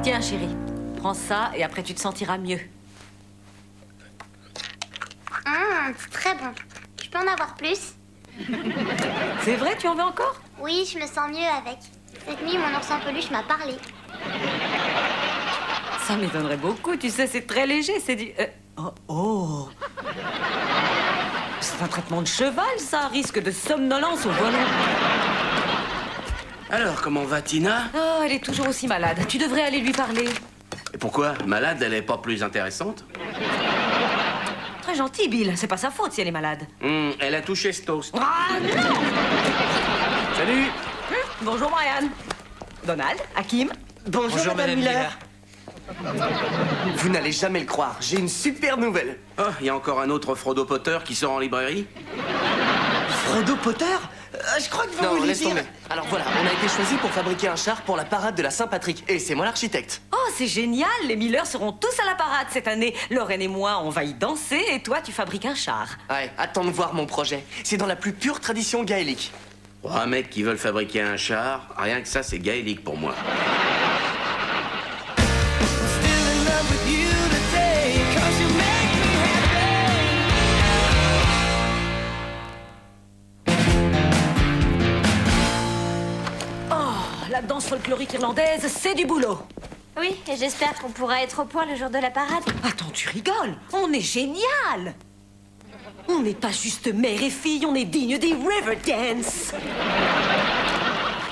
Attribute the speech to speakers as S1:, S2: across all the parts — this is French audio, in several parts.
S1: Tiens, chérie, prends ça et après tu te sentiras mieux.
S2: C'est très bon. Je peux en avoir plus?
S1: C'est vrai, tu en veux encore?
S2: Oui, je me sens mieux avec. Cette nuit, mon ours en peluche m'a parlé.
S1: Ça m'étonnerait beaucoup, tu sais, c'est très léger, c'est du... Oh. C'est un traitement de cheval, ça, risque de somnolence au volant.
S3: Alors, comment va Tina?
S1: Oh, elle est toujours aussi malade, tu devrais aller lui parler.
S3: Et pourquoi? Malade, elle est pas plus intéressante?
S1: Très gentil, Bill, c'est pas sa faute si elle est malade.
S3: Elle a touché ce toast.
S1: Ah, non.
S3: Salut!
S1: Bonjour, Brian. Donald, Hakim.
S4: Bonjour Madame Miller. Vous n'allez jamais le croire, j'ai une super nouvelle.
S3: Oh, il y a encore un autre Frodo Potter qui sort en librairie?
S4: Frodo Potter? Je crois que vous
S5: Non,
S4: voulez
S5: laisse
S4: dire...
S5: tomber.
S4: Alors voilà, on a été choisi pour fabriquer un char pour la parade de la Saint-Patrick. Et c'est moi l'architecte.
S1: Oh, c'est génial, les Miller seront tous à la parade cette année. Lorraine et moi, on va y danser et toi, tu fabriques un char.
S4: Ouais, attends de voir mon projet. C'est dans la plus pure tradition gaélique.
S3: Pour un mec qui veut fabriquer un char, rien que ça, c'est gaélique pour moi.
S1: La danse folklorique irlandaise, c'est du boulot.
S2: Oui, et j'espère qu'on pourra être au point le jour de la parade.
S1: Attends, tu rigoles. On est génial. On n'est pas juste mère et fille, on est digne des Riverdance.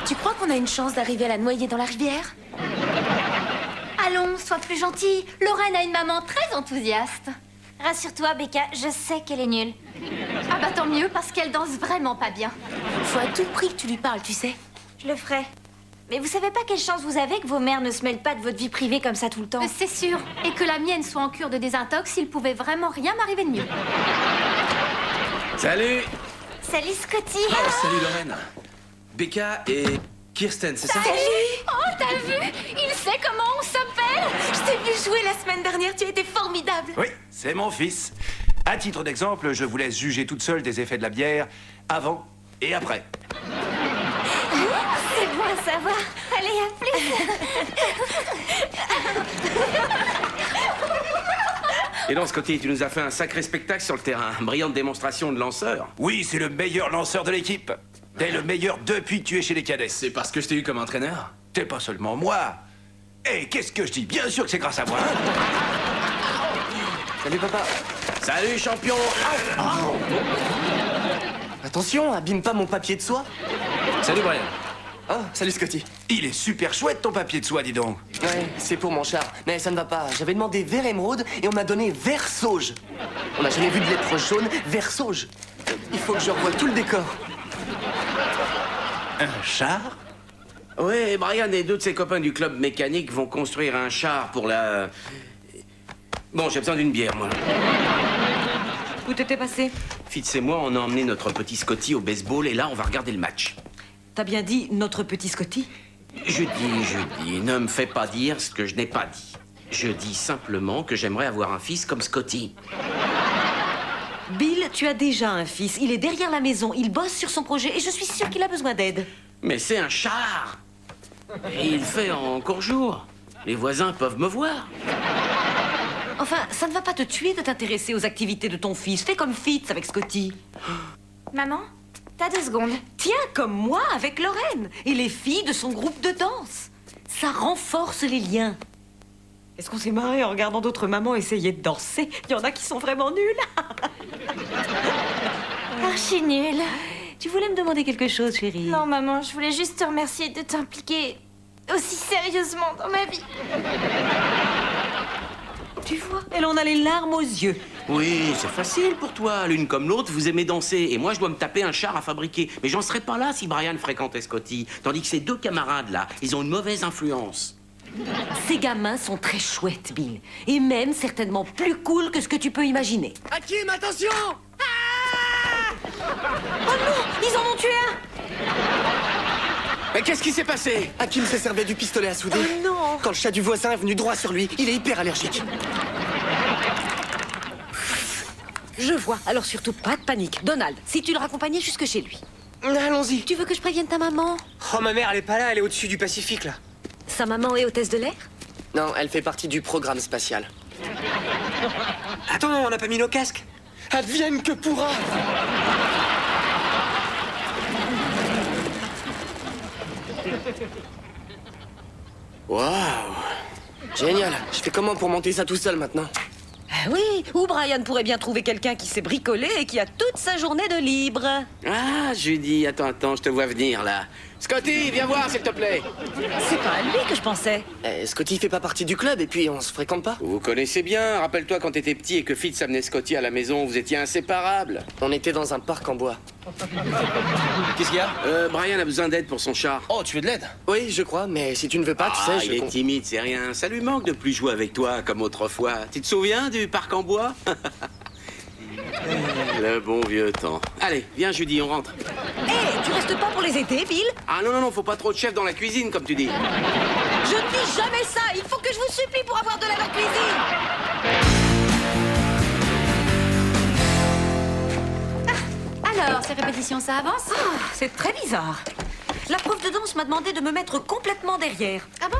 S6: Tu crois qu'on a une chance d'arriver à la noyer dans la rivière?
S2: Allons, sois plus gentille. Lorraine a une maman très enthousiaste. Rassure-toi, Becca, je sais qu'elle est nulle.
S6: Ah bah tant mieux, parce qu'elle danse vraiment pas bien. Faut à tout prix que tu lui parles, tu sais.
S2: Je le ferai. Mais vous savez pas quelle chance vous avez que vos mères ne se mêlent pas de votre vie privée comme ça tout le temps?
S6: C'est sûr. Et que la mienne soit en cure de désintox, il pouvait vraiment rien m'arriver de mieux.
S3: Salut!
S2: Salut, Scotty.
S5: Oh, salut Lorraine. Becca et Kirsten, c'est ça?
S6: Oh, t'as vu? Il sait comment on s'appelle. Je t'ai vu jouer la semaine dernière, tu étais formidable.
S7: Oui, c'est mon fils. À titre d'exemple, je vous laisse juger toute seule des effets de la bière avant et après.
S2: C'est bon à savoir. Allez, à plus.
S3: Et donc, Scotty, tu nous as fait un sacré spectacle sur le terrain. Brillante démonstration de lanceur.
S7: Oui, c'est le meilleur lanceur de l'équipe. T'es le meilleur depuis que tu es chez les cadets.
S5: C'est parce que je t'ai eu comme entraîneur?
S7: T'es pas seulement moi. Et qu'est-ce que je dis? Bien sûr que c'est grâce à moi.
S4: Salut papa.
S3: Salut, champion!
S4: Attention, abîme pas mon papier de soie.
S5: Salut Brian.
S4: Oh, salut Scotty.
S7: Il est super chouette ton papier de soie, dis donc.
S4: Ouais, c'est pour mon char. Mais ça ne va pas. J'avais demandé vert émeraude et on m'a donné vert sauge. On n'a jamais vu de lettres jaunes, vert sauge. Il faut que je revoie tout le décor.
S7: Un char?
S3: Ouais, Brian et deux de ses copains du club mécanique vont construire un char pour la... Bon, j'ai besoin d'une bière, moi.
S1: Où t'étais passé?
S3: Fitz et moi, on a emmené notre petit Scotty au baseball et là, on va regarder le match.
S1: T'as bien dit notre petit Scotty?
S3: Je dis, ne me fais pas dire ce que je n'ai pas dit. Je dis simplement que j'aimerais avoir un fils comme Scotty.
S1: Bill, tu as déjà un fils. Il est derrière la maison. Il bosse sur son projet et je suis sûre qu'il a besoin d'aide.
S3: Mais c'est un char. Et il fait encore jour. Les voisins peuvent me voir.
S1: Enfin, ça ne va pas te tuer de t'intéresser aux activités de ton fils. Fais comme Fitz avec Scotty.
S2: Maman, t'as 2 secondes.
S1: Tiens, comme moi avec Lorraine et les filles de son groupe de danse. Ça renforce les liens. Est-ce qu'on s'est marré en regardant d'autres mamans essayer de danser? Il y en a qui sont vraiment nulles.
S2: Archi nulle.
S1: Tu voulais me demander quelque chose, chérie?
S2: Non, maman, je voulais juste te remercier de t'impliquer aussi sérieusement dans ma vie.
S1: Tu vois, elle en a les larmes aux yeux.
S3: Oui, c'est facile pour toi. L'une comme l'autre, vous aimez danser. Et moi, je dois me taper un char à fabriquer. Mais j'en serais pas là si Brian fréquentait Scotty. Tandis que ces deux camarades-là, ils ont une mauvaise influence.
S1: Ces gamins sont très chouettes, Bill. Et même certainement plus cool que ce que tu peux imaginer.
S4: Hakim, attention!
S1: Oh non, ils en ont tué un!
S3: Mais qu'est-ce qui s'est passé?
S4: Hakim s'est servi du pistolet à souder.
S1: Oh non!
S4: Quand le chat du voisin est venu droit sur lui, il est hyper allergique.
S1: Je vois, alors surtout pas de panique. Donald, si tu le raccompagnais jusque chez lui.
S4: Allons-y.
S1: Tu veux que je prévienne ta maman?
S8: Oh, ma mère, elle est pas là, elle est au-dessus du Pacifique, là.
S1: Sa maman est hôtesse de l'air?
S4: Non, elle fait partie du programme spatial.
S8: Attends, on n'a pas mis nos casques.
S4: Advienne que pourra.
S3: Waouh!
S4: Génial. Je fais comment pour monter ça tout seul maintenant?
S1: Ah oui, ou Brian pourrait bien trouver quelqu'un qui s'est bricolé et qui a toute sa journée de libre.
S3: Ah, Judy, attends, je te vois venir, là. Scotty, viens voir, s'il te plaît.
S1: C'est pas à lui que je pensais.
S4: Scotty fait pas partie du club et puis on se fréquente pas.
S3: Vous vous connaissez bien. Rappelle-toi quand t'étais petit et que Fitz amenait Scotty à la maison, vous étiez inséparables.
S4: On était dans un parc en bois.
S5: Qu'est-ce qu'il y a?
S3: Brian a besoin d'aide pour son chat.
S5: Oh, tu veux de l'aide?
S4: Oui, je crois, mais si tu ne veux pas, tu
S3: Ah,
S4: sais,
S3: il est timide, c'est rien. Ça lui manque de plus jouer avec toi comme autrefois. Tu te souviens du parc en bois? Le bon vieux temps. Allez, viens Judy, on rentre.
S1: Hé, tu restes pas pour les aider, Bill?
S3: Ah non, faut pas trop de chef dans la cuisine, comme tu dis.
S1: Je ne dis jamais ça. Il faut que je vous supplie pour avoir de l'aide en cuisine.
S2: Alors, ces répétitions, ça avance?
S1: Ah, c'est très bizarre. La prof de danse m'a demandé de me mettre complètement derrière.
S2: Ah bon?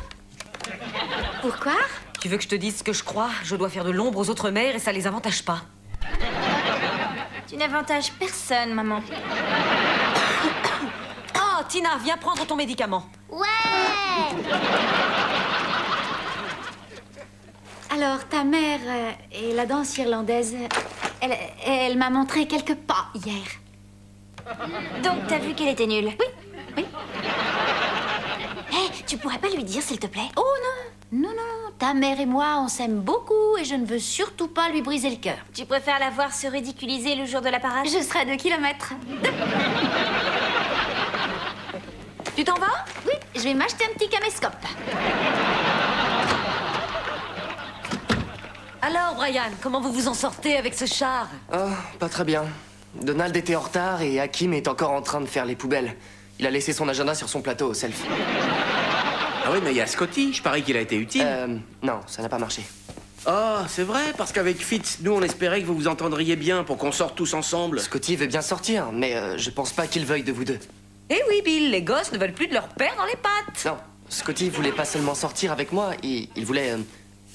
S2: Pourquoi?
S1: Tu veux que je te dise ce que je crois? Je dois faire de l'ombre aux autres mères et ça les avantage pas.
S2: Tu n'avantages personne, maman.
S1: Oh, Tina, viens prendre ton médicament.
S2: Ouais! Alors, ta mère et la danse irlandaise, elle m'a montré quelques pas hier. Donc, t'as vu qu'elle était nulle? Oui, oui. Hé, tu pourrais pas lui dire, s'il te plaît? Oh non, non, non. Ta mère et moi, on s'aime beaucoup et je ne veux surtout pas lui briser le cœur. Tu préfères la voir se ridiculiser le jour de la parade? Je serai à 2 kilomètres.
S1: Tu t'en vas?
S2: Oui, je vais m'acheter un petit caméscope.
S1: Alors, Brian, comment vous vous en sortez avec ce char?
S4: Oh, pas très bien. Donald était en retard et Hakim est encore en train de faire les poubelles. Il a laissé son agenda sur son plateau au self.
S3: Ah oui, mais il y a Scotty, je parie qu'il a été utile.
S4: Non, ça n'a pas marché.
S3: Oh, c'est vrai, parce qu'avec Fitz, nous on espérait que vous vous entendriez bien pour qu'on sorte tous ensemble.
S4: Scotty veut bien sortir, mais je pense pas qu'il veuille de vous deux.
S1: Eh oui, Bill, les gosses ne veulent plus de leur père dans les pattes.
S4: Non, Scotty voulait pas seulement sortir avec moi, il voulait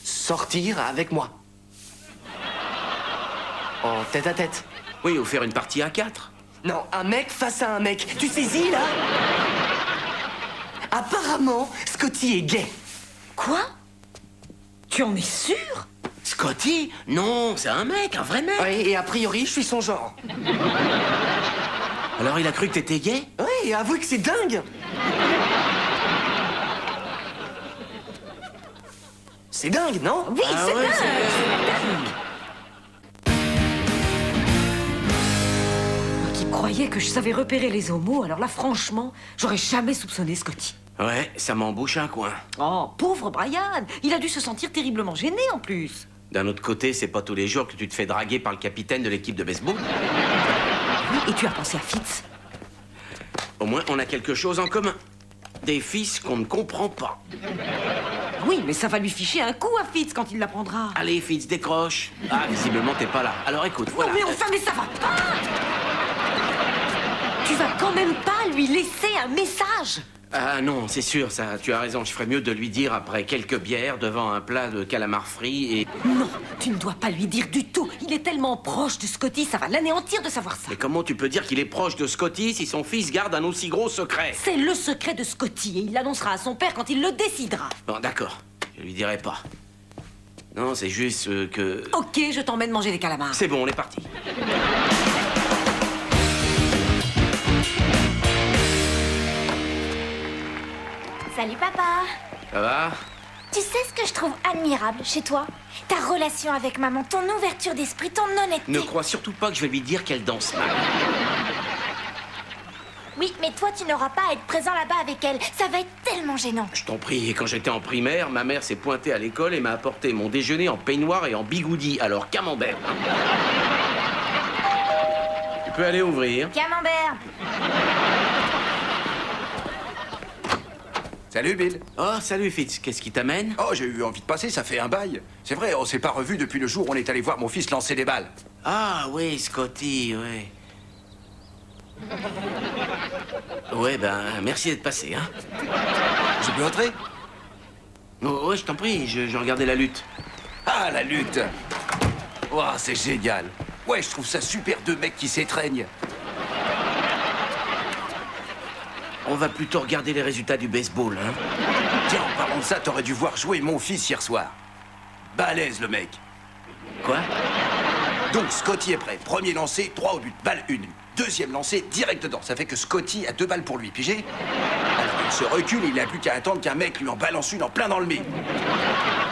S4: sortir avec moi. En tête à tête.
S3: Oui, ou faire une partie à 4.
S4: Non, un mec face à un mec. Tu saisis, là? Apparemment, Scotty est gay.
S1: Quoi? Tu en es sûr?
S3: Scotty? Non, c'est un mec, un vrai mec.
S4: Oui, et a priori, je suis son genre.
S3: Alors il a cru que t'étais gay?
S4: Oui, avoue que c'est dingue. C'est dingue, non?
S1: Oui, c'est
S3: ouais,
S1: dingue. Moi qui croyais que je savais repérer les homos, alors là, franchement, j'aurais jamais soupçonné Scotty.
S3: Ouais, ça m'embouche un coin.
S1: Oh, pauvre Brian. Il a dû se sentir terriblement gêné, en plus.
S3: D'un autre côté, c'est pas tous les jours que tu te fais draguer par le capitaine de l'équipe de baseball.
S1: Oui, et tu as pensé à Fitz?
S3: Au moins, on a quelque chose en commun. Des fils qu'on ne comprend pas.
S1: Oui, mais ça va lui ficher un coup à Fitz quand il l'apprendra.
S3: Allez, Fitz, décroche. Ah, visiblement, t'es pas là. Alors écoute, voilà.
S1: Oh, mais enfin, mais ça va pas! Tu vas quand même pas lui laisser un message?
S3: Ah non, c'est sûr, ça, tu as raison. Je ferais mieux de lui dire après quelques bières devant un plat de calamar frit et...
S1: Non, tu ne dois pas lui dire du tout. Il est tellement proche de Scotty, ça va l'anéantir de savoir ça.
S3: Mais comment tu peux dire qu'il est proche de Scotty si son fils garde un aussi gros secret?
S1: C'est le secret de Scotty et il l'annoncera à son père quand il le décidera.
S3: Bon, d'accord. Je lui dirai pas. Non, c'est juste que...
S1: Ok, je t'emmène manger des calamars.
S3: C'est bon, on est parti.
S2: Salut, papa.
S3: Ça va?
S2: Tu sais ce que je trouve admirable chez toi? Ta relation avec maman, ton ouverture d'esprit, ton honnêteté.
S3: Ne crois surtout pas que je vais lui dire qu'elle danse mal.
S2: Oui, mais toi, tu n'auras pas à être présent là-bas avec elle. Ça va être tellement gênant.
S3: Je t'en prie, quand j'étais en primaire, ma mère s'est pointée à l'école et m'a apporté mon déjeuner en peignoir et en bigoudi, alors camembert. Tu peux aller ouvrir.
S2: Camembert.
S7: Salut, Bill.
S3: Oh, salut Fitz, qu'est-ce qui t'amène?
S7: Oh, j'ai eu envie de passer, ça fait un bail. C'est vrai, on s'est pas revus depuis le jour où on est allé voir mon fils lancer des balles.
S3: Ah oui, Scotty, oui. Ouais, ben, merci d'être passé, hein.
S7: Je peux entrer?
S3: Oh, ouais, je t'en prie, je regardais la lutte.
S7: Ah, la lutte! Oh, c'est génial. Ouais, je trouve ça super, deux mecs qui s'étreignent.
S3: On va plutôt regarder les résultats du baseball, hein.
S7: Tiens, en parlant de ça, t'aurais dû voir jouer mon fils hier soir. Balèze, le mec.
S3: Quoi?
S7: Donc, Scotty est prêt. Premier lancé, 3 au but, balle 1. Deuxième lancé, direct dedans. Ça fait que Scotty a 2 balles pour lui, pigé? Alors, il se recule et il n'a plus qu'à attendre qu'un mec lui en balance une en plein dans le mille.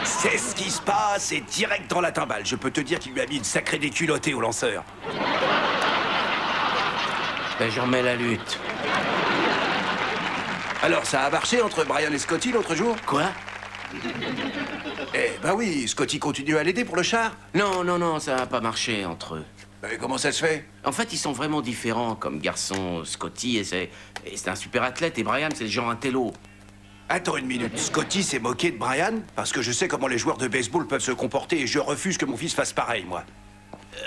S7: C'est ce qui se passe, c'est direct dans la timbale. Je peux te dire qu'il lui a mis une sacrée déculottée au lanceur.
S3: Ben, j'en mets la lutte.
S7: Alors, ça a marché entre Brian et Scotty l'autre jour?
S3: Quoi?
S7: Eh ben oui, Scotty continue à l'aider pour le char.
S3: Non, ça n'a pas marché entre eux.
S7: Mais comment ça se fait?
S3: En fait, ils sont vraiment différents comme garçons. Scotty, et c'est un super athlète, et Brian, c'est le genre un télo.
S7: Attends une minute, Scotty s'est moqué de Brian? Parce que je sais comment les joueurs de baseball peuvent se comporter et je refuse que mon fils fasse pareil, moi.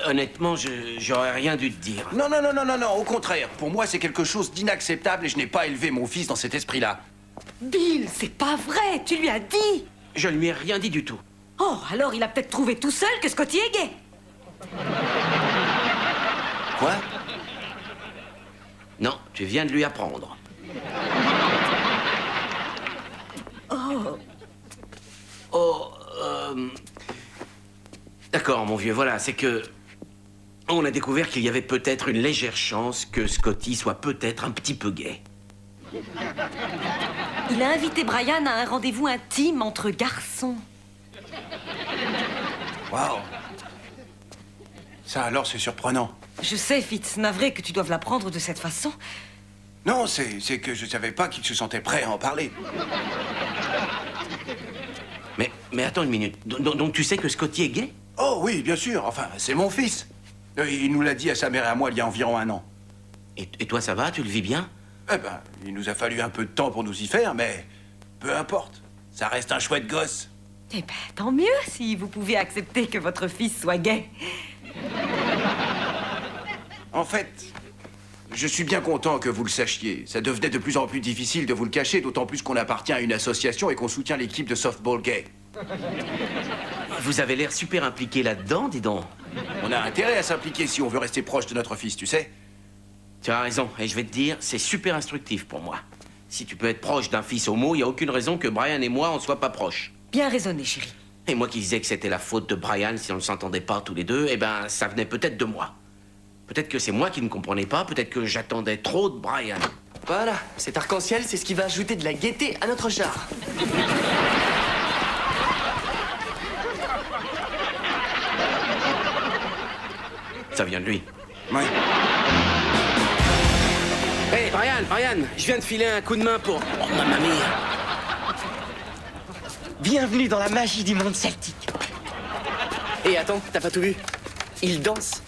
S3: Honnêtement, j'aurais rien dû te dire.
S7: Non, au contraire. Pour moi, c'est quelque chose d'inacceptable et je n'ai pas élevé mon fils dans cet esprit-là.
S1: Bill, c'est pas vrai, tu lui as dit.
S3: Je ne lui ai rien dit du tout.
S1: Oh, alors il a peut-être trouvé tout seul que Scotty est gay.
S7: Quoi?
S3: Non, tu viens de lui apprendre. D'accord, mon vieux, voilà, c'est que... On a découvert qu'il y avait peut-être une légère chance que Scotty soit peut-être un petit peu gay.
S1: Il a invité Brian à un rendez-vous intime entre garçons.
S7: Waouh. Ça alors, c'est surprenant.
S1: Je sais, Fitz, navré que tu doives l'apprendre de cette façon.
S7: Non, c'est que je savais pas qu'il se sentait prêt à en parler.
S3: Mais attends une minute, donc tu sais que Scotty est gay?
S7: Oh oui, bien sûr, enfin, c'est mon fils. Il nous l'a dit à sa mère et à moi il y a environ 1 an.
S3: Et toi, ça va? Tu le vis bien?
S7: Eh ben, il nous a fallu un peu de temps pour nous y faire, mais peu importe. Ça reste un chouette gosse.
S1: Eh ben, tant mieux si vous pouvez accepter que votre fils soit gay.
S7: En fait, je suis bien content que vous le sachiez. Ça devenait de plus en plus difficile de vous le cacher, d'autant plus qu'on appartient à une association et qu'on soutient l'équipe de softball gay.
S3: Vous avez l'air super impliqué là-dedans, dis donc.
S7: On a intérêt à s'impliquer si on veut rester proche de notre fils, tu sais.
S3: Tu as raison, et je vais te dire, c'est super instructif pour moi. Si tu peux être proche d'un fils homo, il n'y a aucune raison que Brian et moi, on soit pas proches.
S1: Bien raisonné, chérie.
S3: Et moi qui disais que c'était la faute de Brian si on ne s'entendait pas tous les deux, eh ben, ça venait peut-être de moi. Peut-être que c'est moi qui ne comprenais pas, peut-être que j'attendais trop de Brian.
S4: Voilà, cet arc-en-ciel, c'est ce qui va ajouter de la gaieté à notre char.
S3: Ça vient de lui.
S7: Ouais.
S3: Hé, Brian, je viens de filer un coup de main pour... Oh, mamma mia.
S8: Bienvenue dans la magie du monde celtique.
S4: Et attends, t'as pas tout vu? Il danse.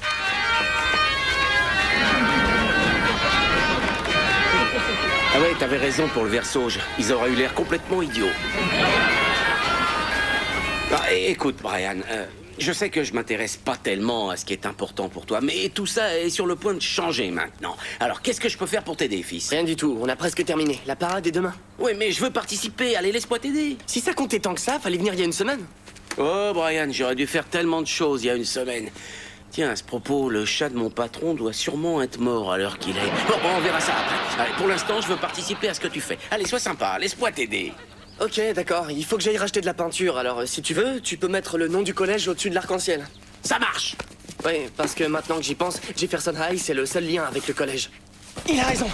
S3: Ah ouais, t'avais raison pour le versauge. Ils auraient eu l'air complètement idiots. Ah, écoute, Brian, je sais que je m'intéresse pas tellement à ce qui est important pour toi, mais tout ça est sur le point de changer maintenant. Alors, qu'est-ce que je peux faire pour t'aider, fils?
S4: Rien du tout, on a presque terminé. La parade est demain.
S3: Oui, mais je veux participer. Allez, laisse-moi t'aider.
S4: Si ça comptait tant que ça, fallait venir il y a une semaine.
S3: Oh, Brian, j'aurais dû faire tellement de choses il y a une semaine. Tiens, à ce propos, le chat de mon patron doit sûrement être mort à l'heure qu'il est. Bon, on verra ça après. Allez, pour l'instant, je veux participer à ce que tu fais. Allez, sois sympa, laisse-moi t'aider.
S4: Ok, d'accord, il faut que j'aille racheter de la peinture, alors si tu veux, tu peux mettre le nom du collège au-dessus de l'arc-en-ciel.
S3: Ça marche.
S4: Oui, parce que maintenant que j'y pense, Jefferson High, c'est le seul lien avec le collège.
S8: Il a raison.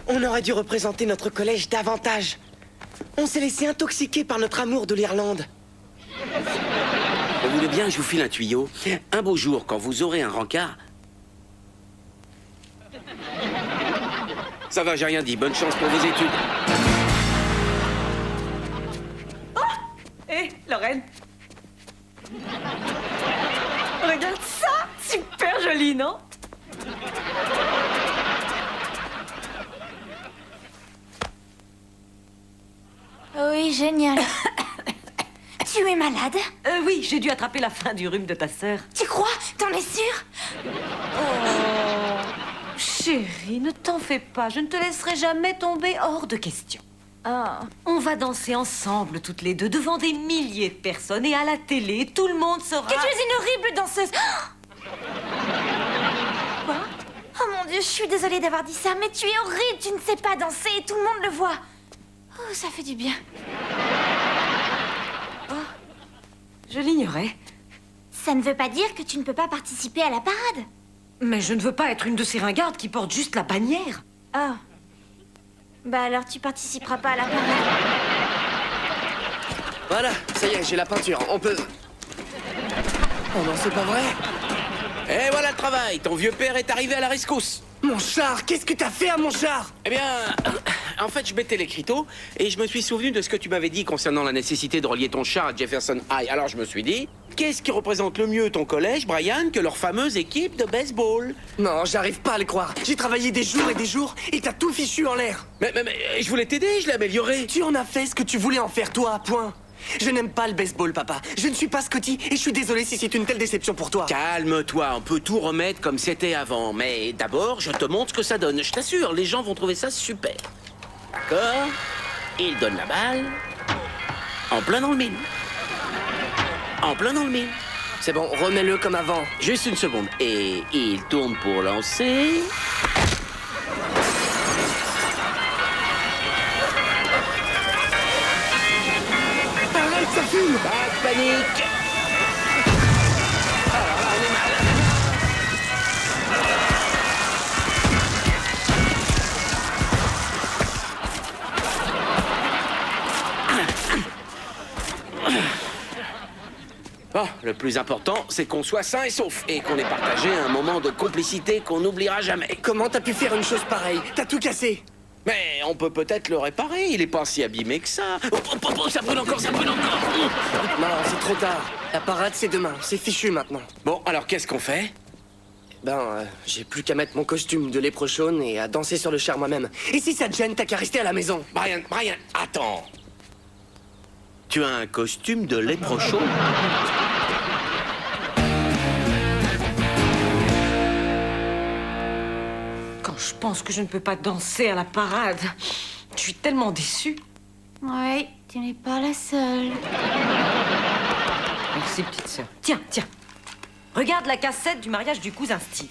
S8: On aurait dû représenter notre collège davantage. On s'est laissé intoxiquer par notre amour de l'Irlande.
S3: Vous voulez bien, je vous file un tuyau. Un beau jour, quand vous aurez un rencard... Ça va, j'ai rien dit. Bonne chance pour vos études.
S1: Hé, Lorraine. Regarde ça. Super joli, non?
S2: Oui, génial. Tu es malade?
S1: Oui, j'ai dû attraper la fin du rhume de ta sœur.
S2: Tu crois? T'en es sûre?
S1: Oh, chérie, ne t'en fais pas. Je ne te laisserai jamais tomber hors de question.
S2: Oh.
S1: On va danser ensemble, toutes les deux, devant des milliers de personnes et à la télé, tout le monde saura...
S6: Que tu es une horrible danseuse. Quoi? Oh mon Dieu, je suis désolée d'avoir dit ça, mais tu es horrible, tu ne sais pas danser et tout le monde le voit. Oh, ça fait du bien.
S1: Je l'ignorais.
S2: Ça ne veut pas dire que tu ne peux pas participer à la parade.
S1: Mais je ne veux pas être une de ces ringardes qui portent juste la bannière.
S2: Oh. Bah alors tu participeras pas à la parade.
S4: Voilà, ça y est, j'ai la peinture. On peut... Oh non, c'est pas vrai.
S3: Et voilà le travail, ton vieux père est arrivé à la rescousse.
S4: Mon char, qu'est-ce que t'as fait à mon char?
S3: Eh bien, en fait, je mettais l'écriteau et je me suis souvenu de ce que tu m'avais dit concernant la nécessité de relier ton char à Jefferson High. Alors je me suis dit, qu'est-ce qui représente le mieux ton collège, Brian, que leur fameuse équipe de baseball?
S4: Non, j'arrive pas à le croire. J'ai travaillé des jours et t'as tout fichu en l'air.
S3: Mais je voulais t'aider, je l'ai amélioré.
S4: Tu en as fait ce que tu voulais en faire, toi, point. Je n'aime pas le baseball, papa. Je ne suis pas Scotty et je suis désolé si c'est une telle déception pour toi.
S3: Calme-toi, on peut tout remettre comme c'était avant. Mais d'abord, je te montre ce que ça donne. Je t'assure, les gens vont trouver ça super. D'accord? Il donne la balle. En plein dans le mille. En plein dans le mille.
S4: C'est bon, remets-le comme avant.
S3: Juste une seconde. Et il tourne pour lancer.
S4: Arrête, ça fume.
S3: Pas de panique. Alors là, on est mal. Bon, le plus important, c'est qu'on soit sain et sauf et qu'on ait partagé un moment de complicité qu'on n'oubliera jamais.
S4: Comment t'as pu faire une chose pareille? T'as tout cassé.
S3: Mais on peut peut-être le réparer, il est pas si abîmé que ça. Oh, ça brûle encore, ça brûle encore.
S4: Non, c'est trop tard. La parade, c'est demain. C'est fichu maintenant.
S3: Bon, alors qu'est-ce qu'on fait?
S4: J'ai plus qu'à mettre mon costume de léprechaune et à danser sur le char moi-même. Et si ça te gêne, t'as qu'à rester à la maison.
S3: Brian, attends. Tu as un costume de léprechaune?
S1: Quand je pense que je ne peux pas danser à la parade, je suis tellement déçue.
S2: Oui, tu n'es pas la seule.
S1: Merci, petite sœur. Tiens. Regarde la cassette du mariage du cousin Steve.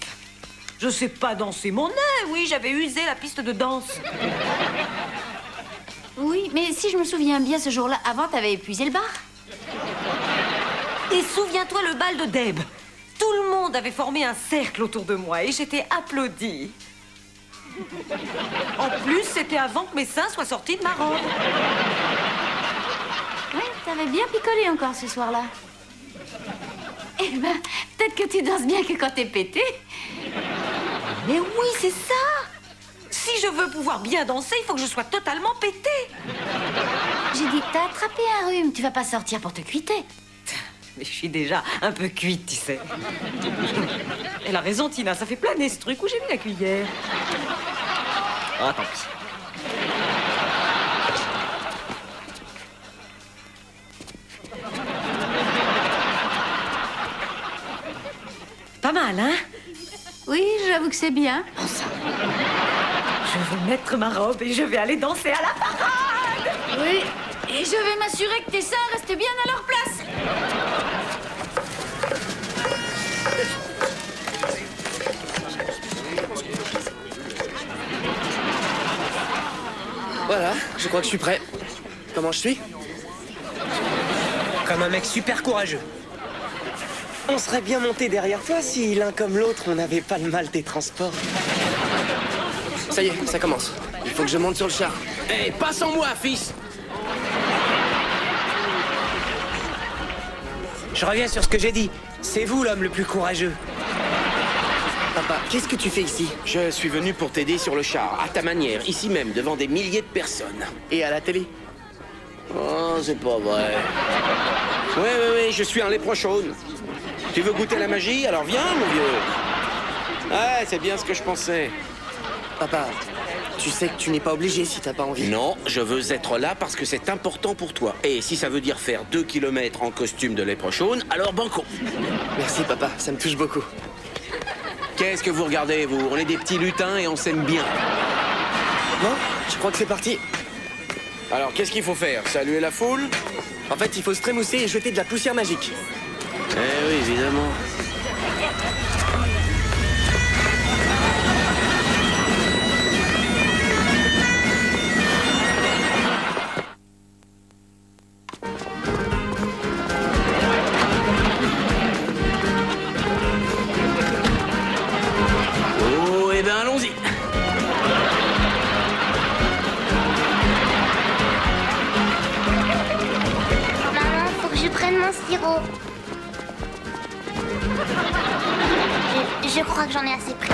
S1: Je sais pas danser mon nez, oui, j'avais usé la piste de danse.
S2: Oui, mais si je me souviens bien, ce jour-là, avant, t'avais épuisé le bar.
S1: Et souviens-toi le bal de Deb. Tout le monde avait formé un cercle autour de moi et j'étais applaudie. En plus, c'était avant que mes seins soient sortis de ma robe.
S2: Ouais, t'avais bien picolé encore ce soir-là. Eh ben, peut-être que tu danses bien que quand t'es pété.
S1: Mais oui, c'est ça. Si je veux pouvoir bien danser, il faut que je sois totalement pétée.
S2: J'ai dit, t'as attrapé un rhume, tu vas pas sortir pour te cuiter.
S1: Mais je suis déjà un peu cuite, tu sais. Elle a raison, Tina, ça fait planer ce truc. Où j'ai mis la cuillère? Ah, tant pis. Pas mal, hein?
S2: Oui, j'avoue que c'est bien.
S1: Oh, ça. Je vais mettre ma robe et je vais aller danser à la parade.
S2: Oui, et je vais m'assurer que tes seins restent bien à leur place.
S4: Voilà, je crois que je suis prêt. Comment je suis?
S8: Comme un mec super courageux. On serait bien monté derrière toi si l'un comme l'autre, on n'avait pas le mal des transports.
S4: Ça y est, ça commence. Il faut que je monte sur le char.
S3: Eh, pas sans moi, fils.
S8: Je reviens sur ce que j'ai dit. C'est vous l'homme le plus courageux.
S4: Papa, qu'est-ce que tu fais ici?
S3: Je suis venu pour t'aider sur le char, à ta manière, ici même, devant des milliers de personnes.
S4: Et à la télé?
S3: Oh, c'est pas vrai. Oui, je suis un léprechaune. Tu veux goûter la magie? Alors viens, mon vieux. Ouais, c'est bien ce que je pensais.
S4: Papa, tu sais que tu n'es pas obligé si t'as pas envie.
S3: Non, je veux être là parce que c'est important pour toi. Et si ça veut dire faire 2 kilomètres en costume de léprechaune, alors banco.
S4: Merci, papa, ça me touche beaucoup.
S3: Qu'est-ce que vous regardez, vous? On est des petits lutins et on s'aime bien.
S4: Bon, je crois que c'est parti.
S3: Alors, qu'est-ce qu'il faut faire? Saluer la foule?
S4: En fait, il faut se trémousser et jeter de la poussière magique.
S3: Eh oui, évidemment. Oh, eh ben allons-y.
S9: Maman, faut que je prenne mon sirop. Je crois que j'en ai assez pris.